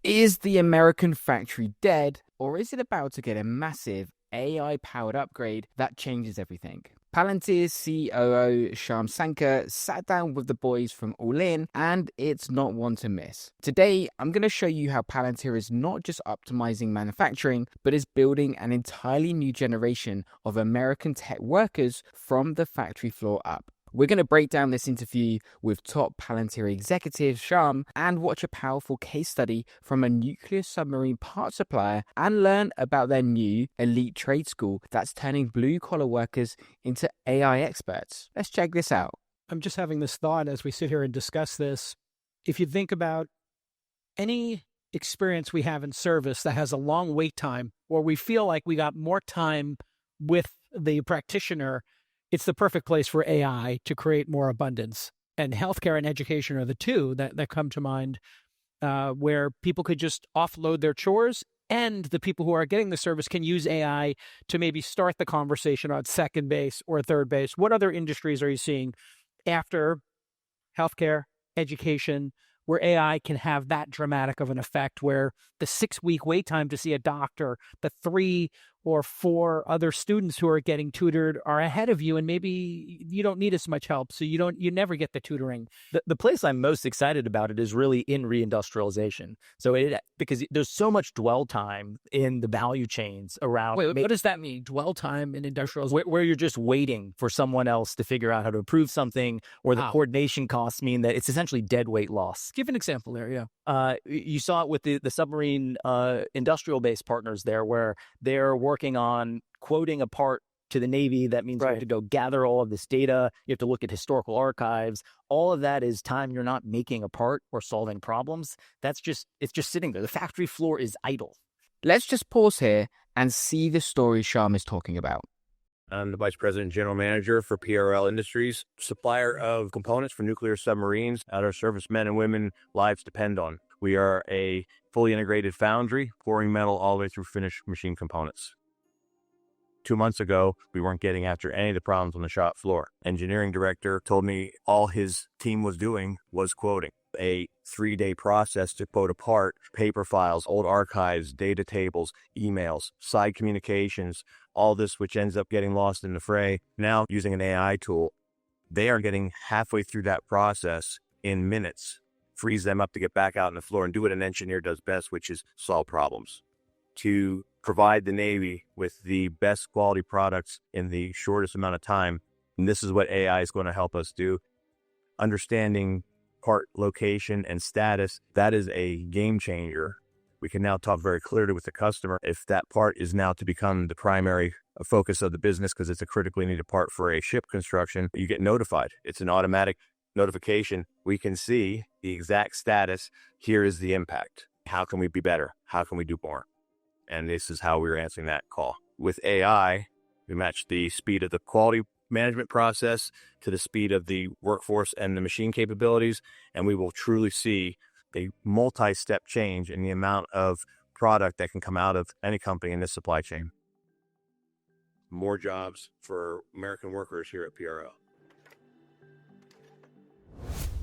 Is the American factory dead, or is it about to get a massive AI-powered upgrade that changes everything? Palantir's COO Shyam Sankar sat down with the boys from All In, and it's not one to miss. Today, I'm going to show you how Palantir is not just optimizing manufacturing, but is building an entirely new generation of American tech workers from the factory floor up. We're going to break down this interview with top Palantir executive Shyam and watch a powerful case study from a nuclear submarine parts supplier and learn about their new elite trade school that's turning blue-collar workers into AI experts. Let's check this out. I'm just having this thought as we sit here and discuss this. If you think about any experience we have in service that has a long wait time, or we feel like we got more time with the practitioner, it's the perfect place for AI to create more abundance. And healthcare and education are the two that come to mind, where people could just offload their chores, and the people who are getting the service can use AI to maybe start the conversation on second base or third base. What other industries are you seeing after healthcare, education, where AI can have that dramatic of an effect, where the 6-week wait time to see a doctor, the 3 or 4 other students who are getting tutored are ahead of you, and maybe you don't need as much help, so you never get the tutoring. The place I'm most excited about it is really in reindustrialization. So because there's so much dwell time in the value chains around. Wait, what does that mean? Dwell time in industrialization? Where you're just waiting for someone else to figure out how to improve something, or the coordination costs mean that it's essentially dead weight loss. Give an example there, yeah. You saw it with the submarine industrial base partners there, where they're working on quoting a part to the Navy. That means you have to go gather all of this data. You have to look at historical archives. All of that is time you're not making a part or solving problems. It's just sitting there. The factory floor is idle. Let's just pause here and see the story Shyam is talking about. I'm the Vice President and General Manager for PRL Industries, supplier of components for nuclear submarines that our servicemen and women lives depend on. We are a fully integrated foundry, pouring metal all the way through finished machine components. 2 months ago, we weren't getting after any of the problems on the shop floor. Engineering director told me all his team was doing was quoting. A 3-day process to quote a part, paper files, old archives, data tables, emails, side communications, all this which ends up getting lost in the fray. Now, using an AI tool, they are getting halfway through that process in minutes, frees them up to get back out on the floor and do what an engineer does best, which is solve problems. To provide the Navy with the best quality products in the shortest amount of time. And this is what AI is going to help us do. Understanding part location and status, that is a game changer. We can now talk very clearly with the customer. If that part is now to become the primary focus of the business because it's a critically needed part for a ship construction, you get notified. It's an automatic notification. We can see the exact status. Here is the impact. How can we be better? How can we do more? And this is how we're answering that call. With AI, we match the speed of the quality management process to the speed of the workforce and the machine capabilities, and we will truly see a multi-step change in the amount of product that can come out of any company in this supply chain. More jobs for American workers here at PRL.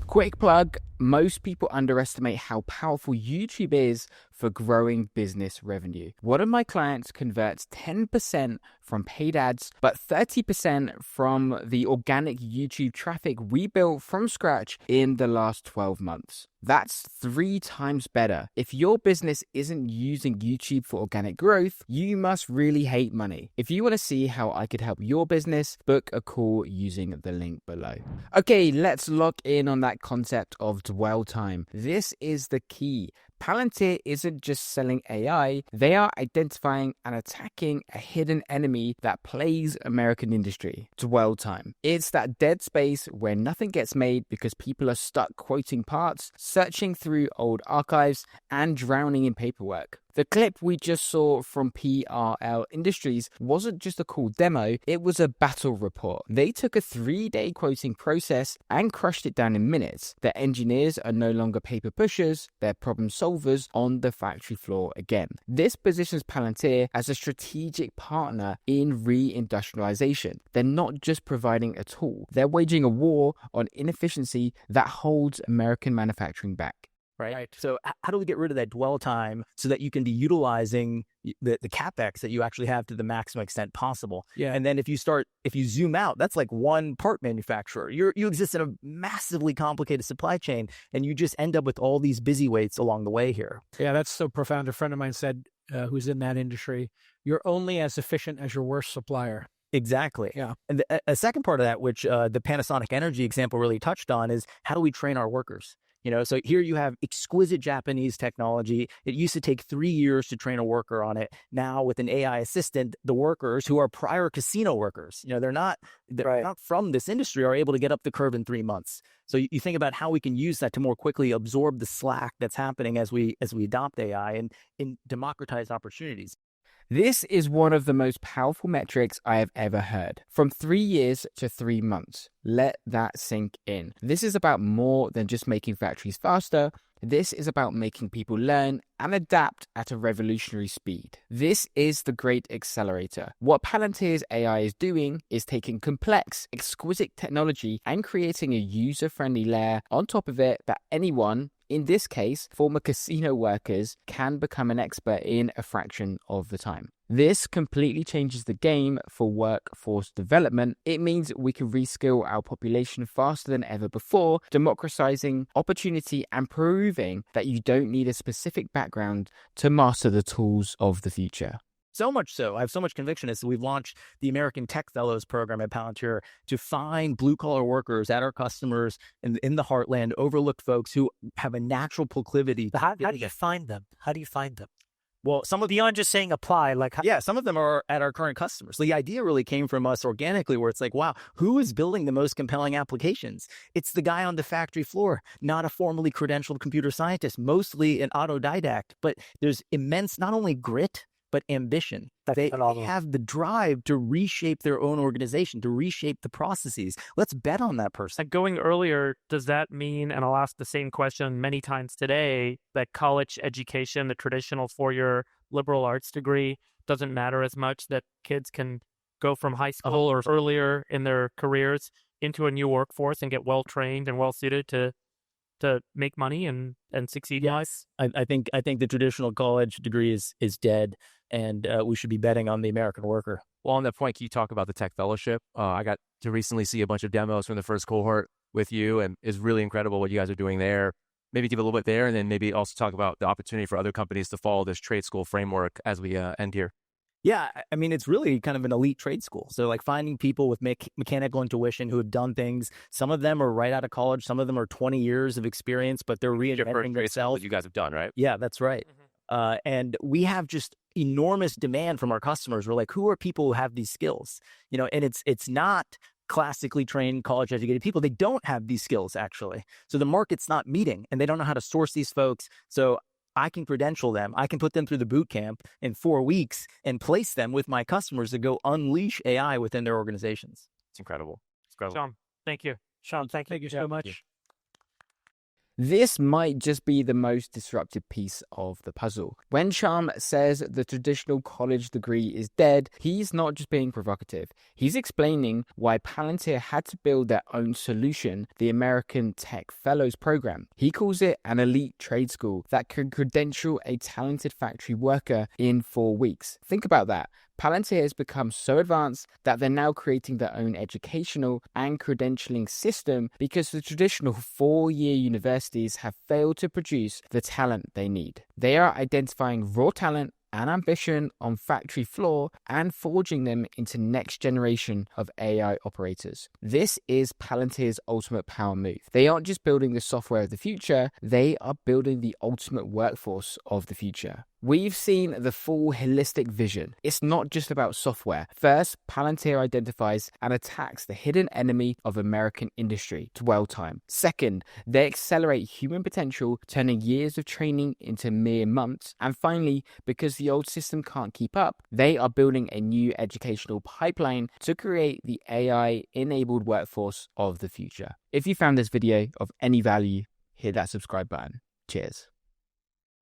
Quick plug, most people underestimate how powerful YouTube is for growing business revenue. One of my clients converts 10% from paid ads, but 30% from the organic YouTube traffic we built from scratch in the last 12 months. That's 3 times better. If your business isn't using YouTube for organic growth, you must really hate money. If you want to see how I could help your business, book a call using the link below. Okay, let's lock in on that concept of dwell time. This is the key. Palantir isn't just selling AI, they are identifying and attacking a hidden enemy that plagues American industry: dwell time. It's that dead space where nothing gets made because people are stuck quoting parts, searching through old archives, and drowning in paperwork. The clip we just saw from PRL Industries wasn't just a cool demo, it was a battle report. They took a 3-day quoting process and crushed it down in minutes. Their engineers are no longer paper pushers, they're problem solvers on the factory floor again. This positions Palantir as a strategic partner in reindustrialization. They're not just providing a tool, they're waging a war on inefficiency that holds American manufacturing back. right? So how do we get rid of that dwell time so that you can be utilizing the CapEx that you actually have to the maximum extent possible? Yeah. And then if you zoom out, that's like one part manufacturer. You exist in a massively complicated supply chain, and you just end up with all these busy weights along the way here. Yeah, that's so profound. A friend of mine said, who's in that industry, you're only as efficient as your worst supplier. Exactly. Yeah. And a second part of that, which the Panasonic Energy example really touched on, is how do we train our workers? So here you have exquisite Japanese technology. It used to take 3 years to train a worker on it. Now with an AI assistant, the workers who are prior casino workers, they're not from this industry, are able to get up the curve in 3 months. So you think about how we can use that to more quickly absorb the slack that's happening as we adopt AI and democratize opportunities. This is one of the most powerful metrics I have ever heard. From 3 years to 3 months. Let that sink in. This is about more than just making factories faster. This is about making people learn and adapt at a revolutionary speed. This is the great accelerator. What Palantir's AI is doing is taking complex, exquisite technology and creating a user-friendly layer on top of it that anyone, in this case, former casino workers, can become an expert in a fraction of the time. This completely changes the game for workforce development. It means we can reskill our population faster than ever before, democratizing opportunity and proving that you don't need a specific background to master the tools of the future. So much so, I have so much conviction as we've launched the American Tech Fellows program at Palantir to find blue-collar workers at our customers in the heartland, overlooked folks who have a natural proclivity. How do you find them? Well, some of beyond just saying apply, some of them are at our current customers. The idea really came from us organically, where it's like, wow, who is building the most compelling applications? It's the guy on the factory floor, not a formally credentialed computer scientist, mostly an autodidact. But there's immense, not only grit, but ambition. They have the drive to reshape their own organization, to reshape the processes. Let's bet on that person. Going earlier, does that mean, and I'll ask the same question many times today, that college education, the traditional 4-year liberal arts degree, doesn't matter as much, that kids can go from high school or earlier in their careers into a new workforce and get well-trained and well-suited to make money and succeed in life? I think the traditional college degree is dead, and we should be betting on the American worker. Well, on that point, can you talk about the Tech Fellowship? I got to recently see a bunch of demos from the first cohort with you, and it's really incredible what you guys are doing there. Maybe give a little bit there, and then maybe also talk about the opportunity for other companies to follow this trade school framework as we end here. Yeah, I mean, it's really kind of an elite trade school. So like finding people with mechanical intuition who have done things. Some of them are right out of college. Some of them are 20 years of experience, but they're reinventing themselves. You guys have done, right? Yeah, that's right. Mm-hmm. And we have just enormous demand from our customers. We're like, who are people who have these skills? And it's not classically trained college educated people. They don't have these skills actually. So the market's not meeting, and they don't know how to source these folks. So I can credential them. I can put them through the boot camp in 4 weeks and place them with my customers to go unleash AI within their organizations. It's incredible. Sean, thank you. Sean, thank you so much. This might just be the most disruptive piece of the puzzle. When Sham says the traditional college degree is dead, he's not just being provocative. He's explaining why Palantir had to build their own solution, the American Tech Fellows program. He calls it an elite trade school that can credential a talented factory worker in 4 weeks. Think about that. Palantir has become so advanced that they're now creating their own educational and credentialing system because the traditional 4-year universities have failed to produce the talent they need. They are identifying raw talent and ambition on factory floor and forging them into next generation of AI operators. This is Palantir's ultimate power move. They aren't just building the software of the future, they are building the ultimate workforce of the future. We've seen the full holistic vision. It's not just about software. First, Palantir identifies and attacks the hidden enemy of American industry, dwell time. Second, they accelerate human potential, turning years of training into mere months. And finally, because the old system can't keep up, they are building a new educational pipeline to create the AI-enabled workforce of the future. If you found this video of any value, hit that subscribe button. Cheers.